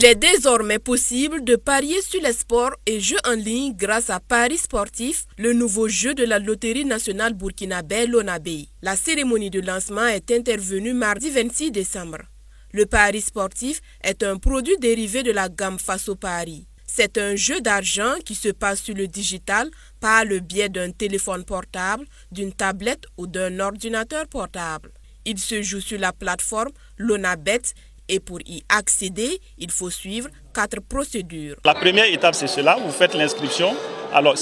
Il est désormais possible de parier sur les sports et jeux en ligne grâce à Paris Sportif, le nouveau jeu de la Loterie nationale burkinabé Lonabé. La cérémonie de lancement est intervenue mardi 26 décembre. Le Paris Sportif est un produit dérivé de la gamme Faso Paris. C'est un jeu d'argent qui se passe sur le digital par le biais d'un téléphone portable, d'une tablette ou d'un ordinateur portable. Il se joue sur la plateforme Lonabet et pour y accéder, il faut suivre 4 procédures. La première étape, c'est cela, vous faites l'inscription. Alors,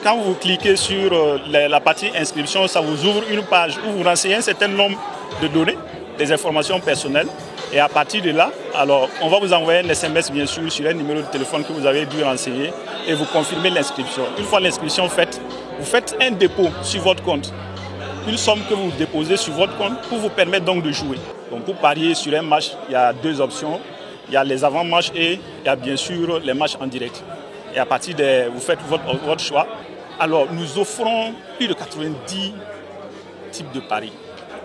quand vous cliquez sur la partie inscription, ça vous ouvre une page où vous renseignez un certain nombre de données, des informations personnelles. Et à partir de là, alors, on va vous envoyer un SMS, bien sûr, sur un numéro de téléphone que vous avez dû renseigner et vous confirmez l'inscription. Une fois l'inscription faite, vous faites un dépôt sur votre compte. Une somme que vous déposez sur votre compte pour vous permettre donc de jouer. Donc pour parier sur un match, il y a 2 options. Il y a les avant-matchs et il y a bien sûr les matchs en direct. Et à partir de, vous faites votre choix. Alors nous offrons plus de 90 types de paris.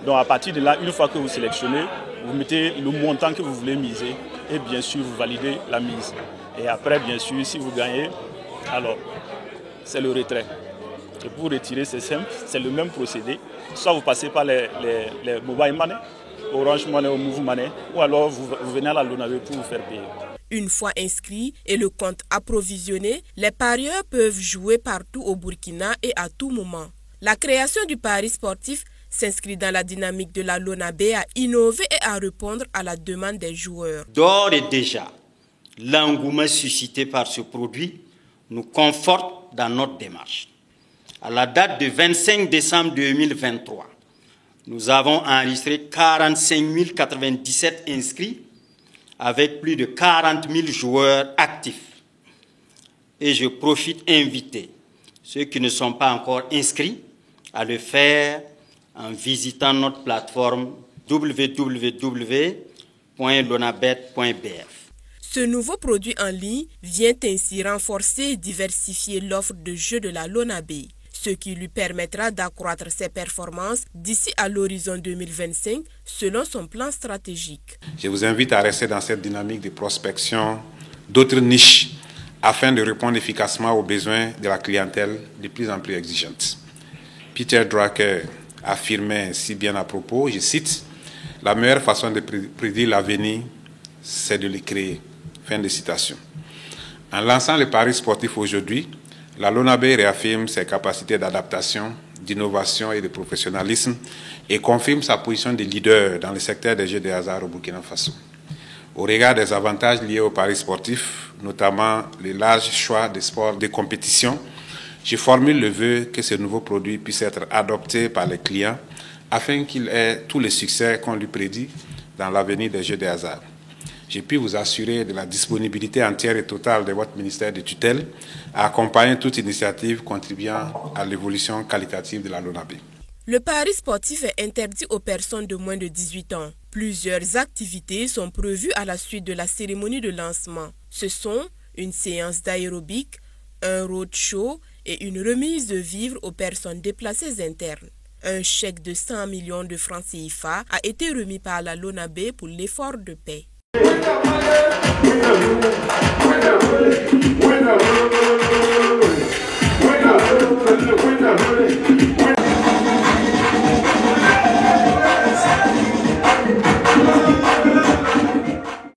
Donc à partir de là, une fois que vous sélectionnez, vous mettez le montant que vous voulez miser et bien sûr vous validez la mise. Et après bien sûr, si vous gagnez, alors c'est le retrait. Et pour retirer, c'est simple, c'est le même procédé. Soit vous passez par les mobile money, Orange Money ou Move Money, ou alors vous venez à la Lonabé pour vous faire payer. Une fois inscrit et le compte approvisionné, les parieurs peuvent jouer partout au Burkina et à tout moment. La création du Paris Sportif s'inscrit dans la dynamique de la Lonabé à innover et à répondre à la demande des joueurs. D'ores et déjà, l'engouement suscité par ce produit nous conforte dans notre démarche. À la date de 25 décembre 2023, nous avons enregistré 45 097 inscrits avec plus de 40 000 joueurs actifs. Et je profite d'inviter ceux qui ne sont pas encore inscrits à le faire en visitant notre plateforme www.lonabet.br. Ce nouveau produit en ligne vient ainsi renforcer et diversifier l'offre de jeux de la Lonabé, ce qui lui permettra d'accroître ses performances d'ici à l'horizon 2025 selon son plan stratégique. Je vous invite à rester dans cette dynamique de prospection d'autres niches afin de répondre efficacement aux besoins de la clientèle de plus en plus exigeante. Peter Drucker affirmait si bien à propos, je cite, « La meilleure façon de prédire l'avenir, c'est de le créer ». Fin de citation. En lançant le Paris Sportif aujourd'hui, la Lonabé réaffirme ses capacités d'adaptation, d'innovation et de professionnalisme et confirme sa position de leader dans le secteur des jeux de hasard au Burkina Faso. Au regard des avantages liés au Paris Sportif, notamment le large choix des sports de compétition, je formule le vœu que ce nouveau produit puisse être adopté par les clients afin qu'il ait tous les succès qu'on lui prédit dans l'avenir des jeux de hasard. Je puis vous assurer de la disponibilité entière et totale de votre ministère de tutelle à accompagner toute initiative contribuant à l'évolution qualitative de la Lonabé. Le Paris Sportif est interdit aux personnes de moins de 18 ans. Plusieurs activités sont prévues à la suite de la cérémonie de lancement. Ce sont une séance d'aérobic, un roadshow et une remise de vivres aux personnes déplacées internes. Un chèque de 100 millions de francs CFA a été remis par la Lonabé pour l'effort de paix. Winner,